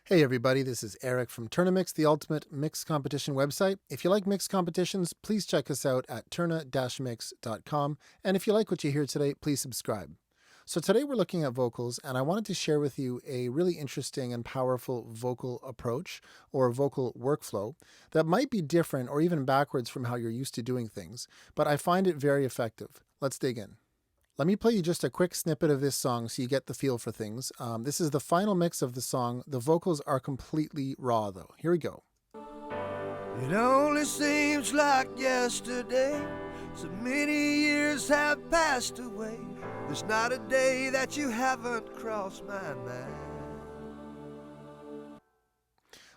Hey everybody, this is Eric from TOURNA-MIX, the ultimate mix competition website. If you like mix competitions, please check us out at tourna-mix.com. And if you like what you hear today, please subscribe. So today we're looking at vocals, and I wanted to share with you a really interesting and powerful vocal approach or vocal workflow that might be different or even backwards from how you're used to doing things, but I find it very effective. Let's dig in. Let me play you just a quick snippet of this song so you get the feel for things. This is the final mix of the song. The vocals are completely raw though. Here we go. It only seems like yesterday, so many years have passed away. There's not a day that you haven't crossed my mind.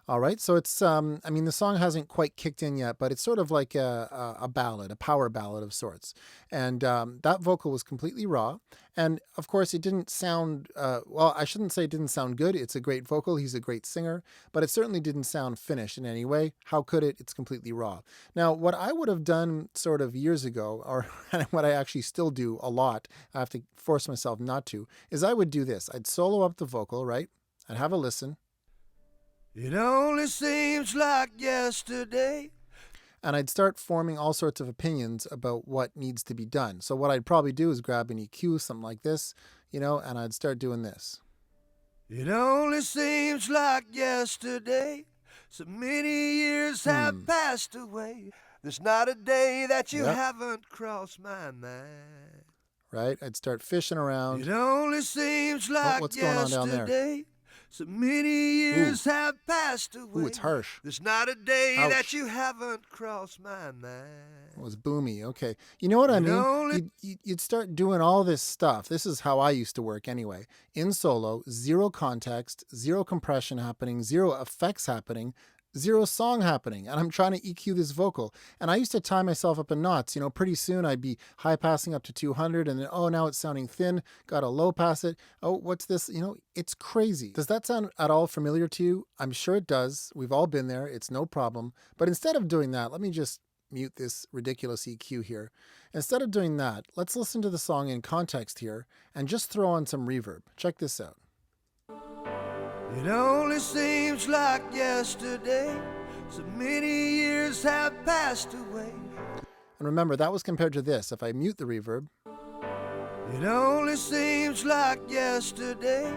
All right, so it's, the song hasn't quite kicked in yet, but it's sort of like a ballad, a power ballad of sorts. And that vocal was completely raw. And of course, it didn't sound, well, I shouldn't say it didn't sound good. It's a great vocal. He's a great singer, but it certainly didn't sound finished in any way. How could it? It's completely raw. Now, what I would have done sort of years ago, or what I actually still do a lot, I have to force myself not to, is I would do this. I'd solo up the vocal, right? I'd have a listen. It only seems like yesterday. And I'd start forming all sorts of opinions about what needs to be done. So what I'd probably do is grab an EQ, something like this, and I'd start doing this. It only seems like yesterday, so many years have passed away. There's not a day that you haven't crossed my mind. Right? I'd start fishing around. It only seems like what's going on down there? So many years have passed away. Ooh, it's harsh. There's not a day Ouch. that you haven't crossed my mind. It was boomy. Okay. You know what I mean? You'd start doing all this stuff. This is how I used to work anyway. In solo, zero context, zero compression happening, zero effects happening, zero song happening, and I'm trying to EQ this vocal. And I used to tie myself up in knots. Pretty soon I'd be high passing up to 200 and then, oh, now it's sounding thin. Got to low pass it. Oh, what's this? It's crazy. Does that sound at all familiar to you? I'm sure it does. We've all been there. It's no problem. But instead of doing that, let me just mute this ridiculous EQ here. Instead of doing that, let's listen to the song in context here and just throw on some reverb. Check this out. It only seems like yesterday, so many years have passed away. And remember, that was compared to this. If I mute the reverb. It only seems like yesterday,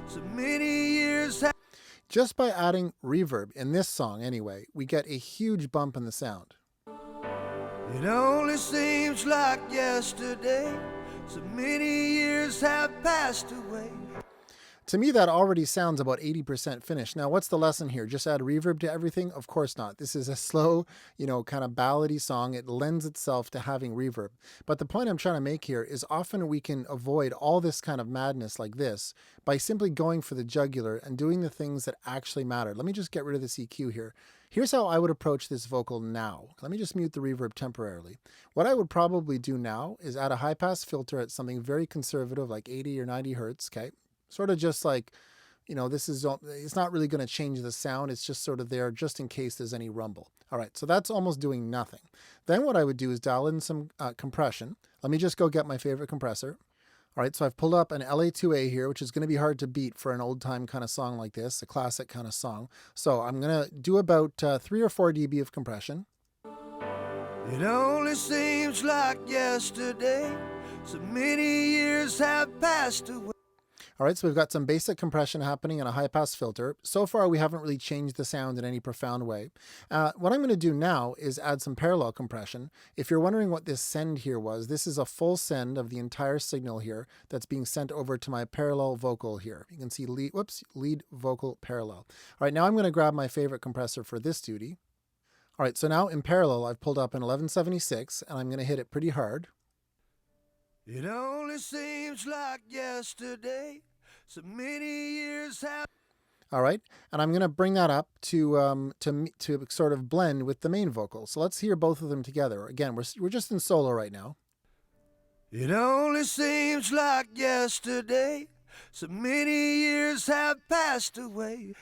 so many years have... Just by adding reverb in this song anyway, we get a huge bump in the sound. It only seems like yesterday, so many years have passed away. To me, that already sounds about 80% finished. Now, what's the lesson here? Just add reverb to everything? Of course not. This is a slow, kind of ballady song. It lends itself to having reverb. But the point I'm trying to make here is often we can avoid all this kind of madness like this by simply going for the jugular and doing the things that actually matter. Let me just get rid of this EQ here. Here's how I would approach this vocal now. Let me just mute the reverb temporarily. What I would probably do now is add a high-pass filter at something very conservative like 80 or 90 hertz, okay? Sort of just like, it's not really going to change the sound. It's just sort of there just in case there's any rumble. All right, so that's almost doing nothing. Then what I would do is dial in some compression. Let me just go get my favorite compressor. All right, so I've pulled up an LA2A here, which is going to be hard to beat for an old-time kind of song like this, a classic kind of song. So I'm going to do about 3 or 4 dB of compression. It only seems like yesterday, so many years have passed away. All right, so we've got some basic compression happening in a high-pass filter. So far, we haven't really changed the sound in any profound way. What I'm going to do now is add some parallel compression. If you're wondering what this send here was, this is a full send of the entire signal here that's being sent over to my parallel vocal here. You can see lead vocal parallel. All right, now I'm going to grab my favorite compressor for this duty. All right, so now in parallel, I've pulled up an 1176, and I'm going to hit it pretty hard. It only seems like yesterday, so many years have... All right, and I'm going to bring that up to sort of blend with the main vocal. So let's hear both of them together. Again, we're just in solo right now. It only seems like yesterday, so many years have passed away.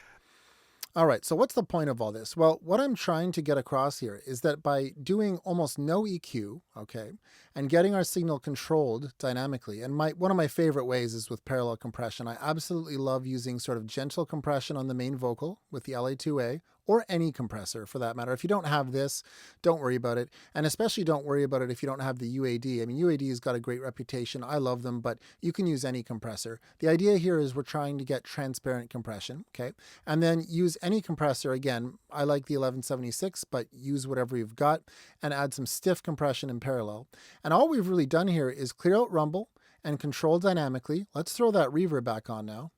All right, so what's the point of all this? Well, what I'm trying to get across here is that by doing almost no EQ, okay, and getting our signal controlled dynamically, and one of my favorite ways is with parallel compression. I absolutely love using sort of gentle compression on the main vocal with the LA2A, or any compressor for that matter. If you don't have this, don't worry about it. And especially don't worry about it if you don't have the UAD. I mean, UAD has got a great reputation. I love them, but you can use any compressor. The idea here is we're trying to get transparent compression, okay? And then use any compressor. Again, I like the 1176, but use whatever you've got and add some stiff compression in parallel. And all we've really done here is clear out rumble and control dynamically. Let's throw that reverb back on now.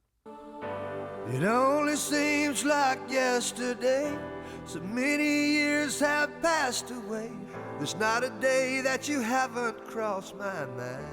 It only seems like yesterday, so many years have passed away. There's not a day that you haven't crossed my mind.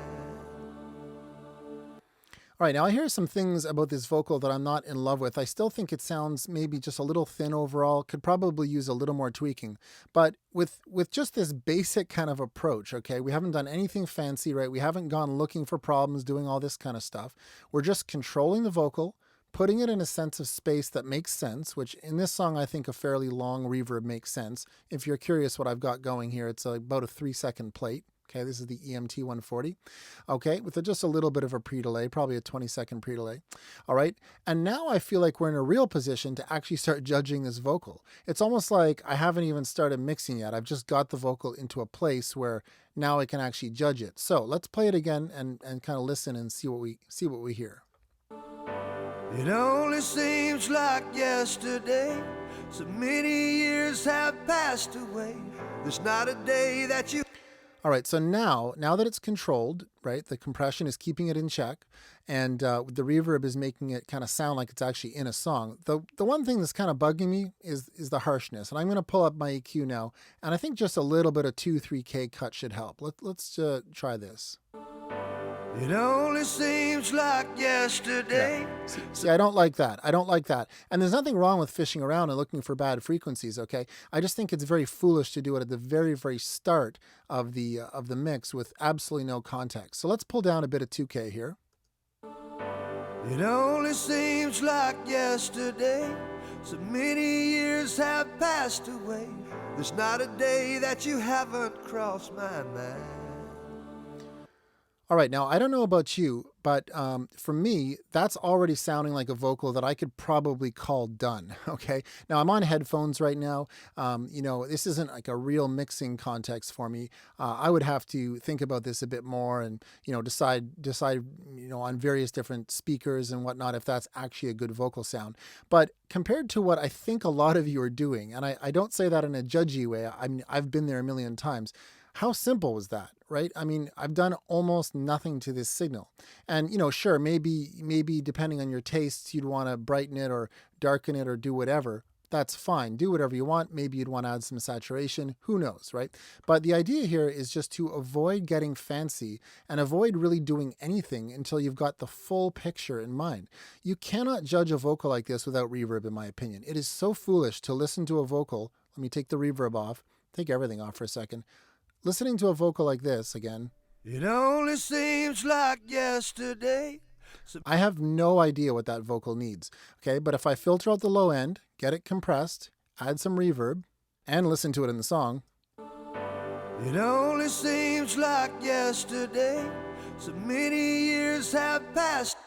All right, now I hear some things about this vocal that I'm not in love with. I still think it sounds maybe just a little thin overall, could probably use a little more tweaking. But with just this basic kind of approach, okay, we haven't done anything fancy, right? We haven't gone looking for problems, doing all this kind of stuff. We're just controlling the vocal, putting it in a sense of space that makes sense, which in this song, I think a fairly long reverb makes sense. If you're curious what I've got going here, it's about a 3-second plate. Okay, this is the EMT 140. Okay, with just a little bit of a pre-delay, probably a 20-second pre-delay. All right, and now I feel like we're in a real position to actually start judging this vocal. It's almost like I haven't even started mixing yet. I've just got the vocal into a place where now I can actually judge it. So let's play it again and kind of listen and see what we hear. It only seems like yesterday, so many years have passed away. There's not a day that you... All right, so now that it's controlled, right, the compression is keeping it in check, and the reverb is making it kind of sound like it's actually in a song. The one thing that's kind of bugging me is the harshness, and I'm going to pull up my EQ now, and I think just a little bit of 2-3K cut should help. Let's try this. It only seems like yesterday. Yeah. See, I don't like that. I don't like that. And there's nothing wrong with fishing around and looking for bad frequencies, okay? I just think it's very foolish to do it at the very, very start of the mix with absolutely no context. So let's pull down a bit of 2K here. It only seems like yesterday, so many years have passed away. There's not a day that you haven't crossed my mind. All right, now I don't know about you, but for me, that's already sounding like a vocal that I could probably call done, okay? Now, I'm on headphones right now. This isn't like a real mixing context for me. I would have to think about this a bit more and, decide, on various different speakers and whatnot if that's actually a good vocal sound. But compared to what I think a lot of you are doing, and I don't say that in a judgy way, I've been there a million times. How simple was that, right? I mean, I've done almost nothing to this signal. And, sure, maybe depending on your tastes, you'd want to brighten it or darken it or do whatever. That's fine. Do whatever you want. Maybe you'd want to add some saturation. Who knows, right? But the idea here is just to avoid getting fancy and avoid really doing anything until you've got the full picture in mind. You cannot judge a vocal like this without reverb, in my opinion. It is so foolish to listen to a vocal. Let me take the reverb off. Take everything off for a second. Listening to a vocal like this again. It only seems like yesterday. I have no idea what that vocal needs. Okay, but if I filter out the low end, get it compressed, add some reverb, and listen to it in the song. It only seems like yesterday. So many years have passed.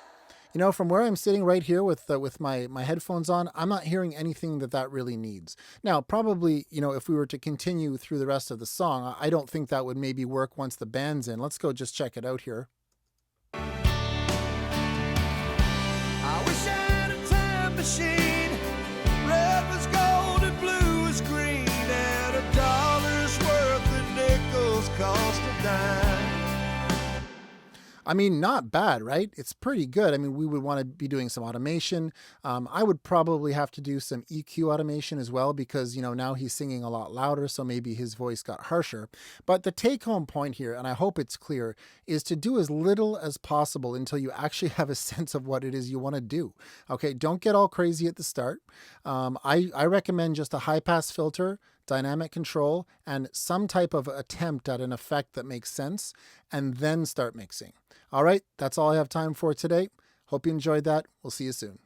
From where I'm sitting right here with my headphones on, I'm not hearing anything that really needs. Now, probably, if we were to continue through the rest of the song, I don't think that would maybe work once the band's in. Let's go just check it out here. I wish I had a time machine. Red was gold and blue was green, and $1 worth of nickels cost a dime. I mean, not bad, right? It's pretty good. I mean, we would want to be doing some automation. I would probably have to do some EQ automation as well because, now he's singing a lot louder, so maybe his voice got harsher. But the take-home point here, and I hope it's clear, is to do as little as possible until you actually have a sense of what it is you want to do. Okay, don't get all crazy at the start. I recommend just a high-pass filter, dynamic control, and some type of attempt at an effect that makes sense, and then start mixing. All right, that's all I have time for today. Hope you enjoyed that. We'll see you soon.